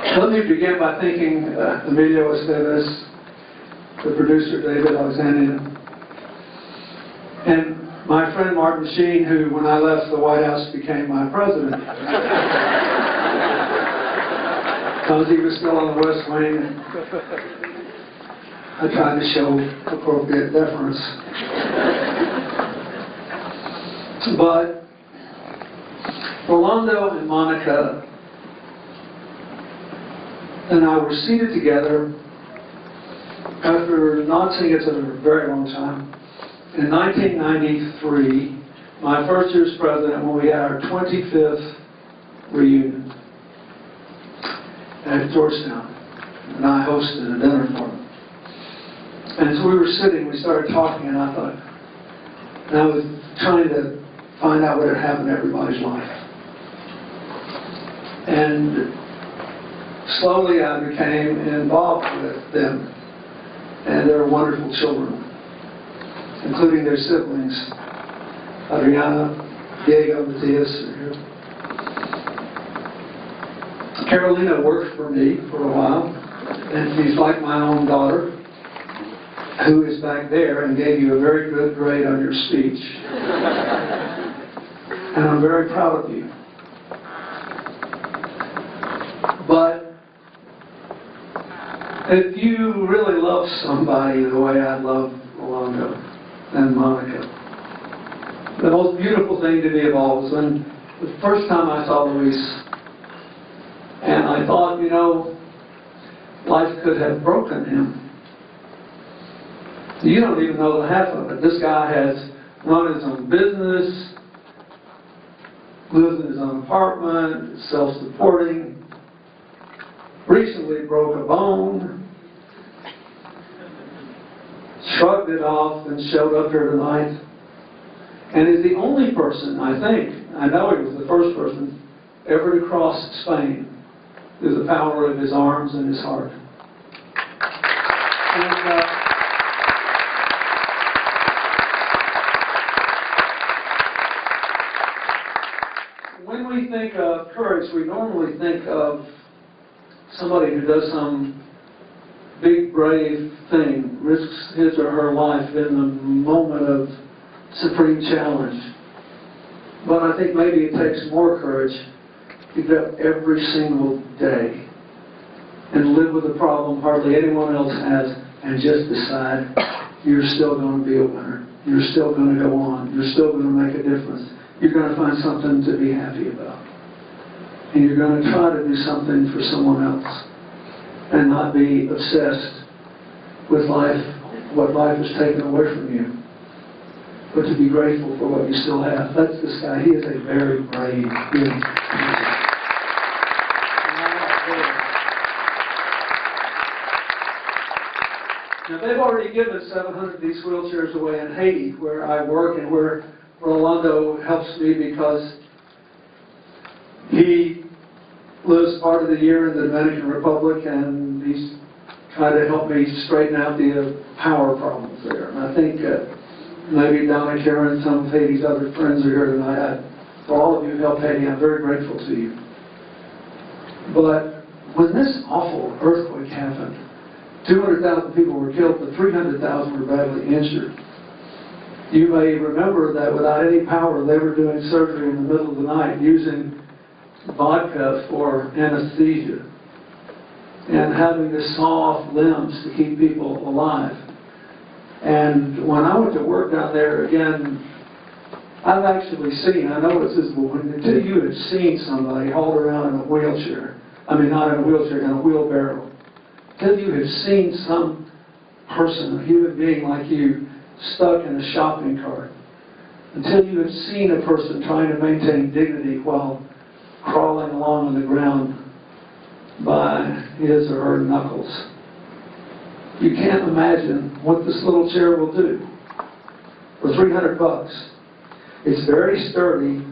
Let me begin by thanking Emilio Estevez, the producer David Alexandria, and my friend Martin Sheen, who, when I left the White House, became my president. Because he was still on the West Wing, I tried to show appropriate deference. But Rolando and Monica and I were seated together after not seeing each other for a very long time. In 1993, my first year as president, when we had our 25th reunion at Georgetown, and I hosted a dinner for them. And as we were sitting, we started talking, and I thought, and I was trying to find out what had happened in everybody's life. And slowly I became involved with them and their wonderful children, including their siblings, Adriana, Diego, Matthias. Carolina worked for me for a while, and she's like my own daughter, who is back there and gave you a very good grade on your speech. And I'm very proud of you. But if you really love somebody the way I love Rolando and Monica, the most beautiful thing to me of all was when the first time I saw Luis, and I thought, you know, life could have broken him. You don't even know the half of it. This guy has run his own business, lives in his own apartment, self-supporting, recently broke a bone, shrugged it off, and showed up here tonight, and is the only person, I think, I know he was the first person, ever to cross Spain through the power of his arms and his heart. And, when we think of courage, we normally think of somebody who does some big, brave thing, risks his or her life in the moment of supreme challenge. But I think maybe it takes more courage to get up every single day and live with a problem hardly anyone else has and just decide you're still going to be a winner. You're still going to go on. You're still going to make a difference. You're going to find something to be happy about. And you're going to try to do something for someone else and not be obsessed with life, what life has taken away from you, but to be grateful for what you still have. That's this guy. He is a very brave being. Now, they've already given 700 of these wheelchairs away in Haiti, where I work and where Rolando helps me because he lives part of the year in the Dominican Republic, and he's trying to help me straighten out the power problems there. And I think maybe Donna Karen and some of Haiti's other friends are here tonight. For all of you who helped Haiti, I'm very grateful to you. But when this awful earthquake happened, 200,000 people were killed, but 300,000 were badly injured. You may remember that without any power, they were doing surgery in the middle of the night using vodka for anesthesia and having to saw off limbs to keep people alive. And when I went to work down there, again, I've actually seen, I know it's visible, until you had seen somebody hauled around in a wheelchair, I mean not in a wheelchair, in a wheelbarrow, until you had seen some person, a human being like you, stuck in a shopping cart, until you had seen a person trying to maintain dignity while crawling along on the ground by his or her knuckles. You can't imagine what this little chair will do for $300. It's very sturdy,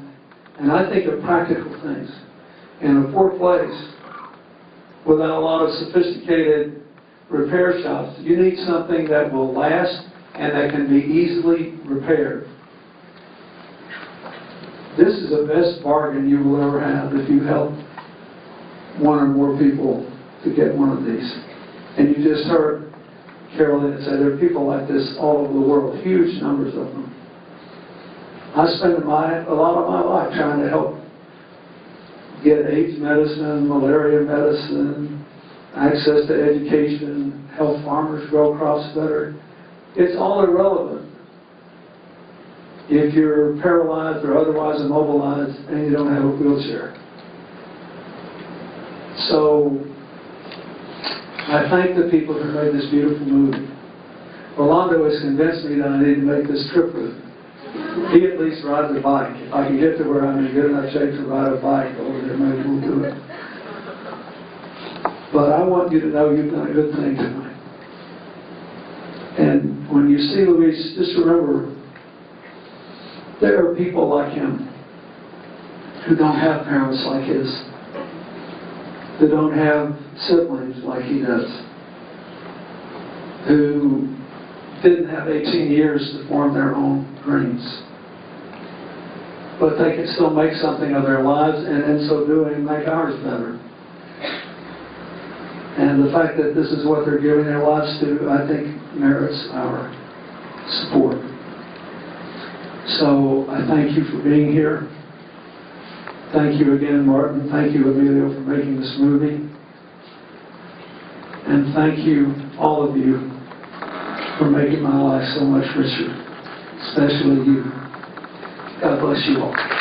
and I think of practical things. In a poor place, without a lot of sophisticated repair shops, you need something that will last and that can be easily repaired. This is the best bargain you will ever have if you help one or more people to get one of these. And you just heard Carolyn say there are people like this all over the world, huge numbers of them. I spend a lot of my life trying to help get AIDS medicine, malaria medicine, access to education, help farmers grow crops better. It's all irrelevant if you're paralyzed or otherwise immobilized and you don't have a wheelchair. So I thank the people who made this beautiful movie. Orlando has convinced me that I need to make this trip with him. He at least rides a bike. If I can get to where I'm in good enough shape to ride a bike over there, maybe we'll do it. But I want you to know you've done a good thing tonight. And when you see Luis, just remember, there are people like him who don't have parents like his, who don't have siblings like he does, who didn't have 18 years to form their own dreams. But they can still make something of their lives, and in so doing, make ours better. And the fact that this is what they're giving their lives to, I think, merits our support. So I thank you for being here. Thank you again, Martin. Thank you, Emilio, for making this movie. And thank you, all of you, for making my life so much richer, especially you. God bless you all.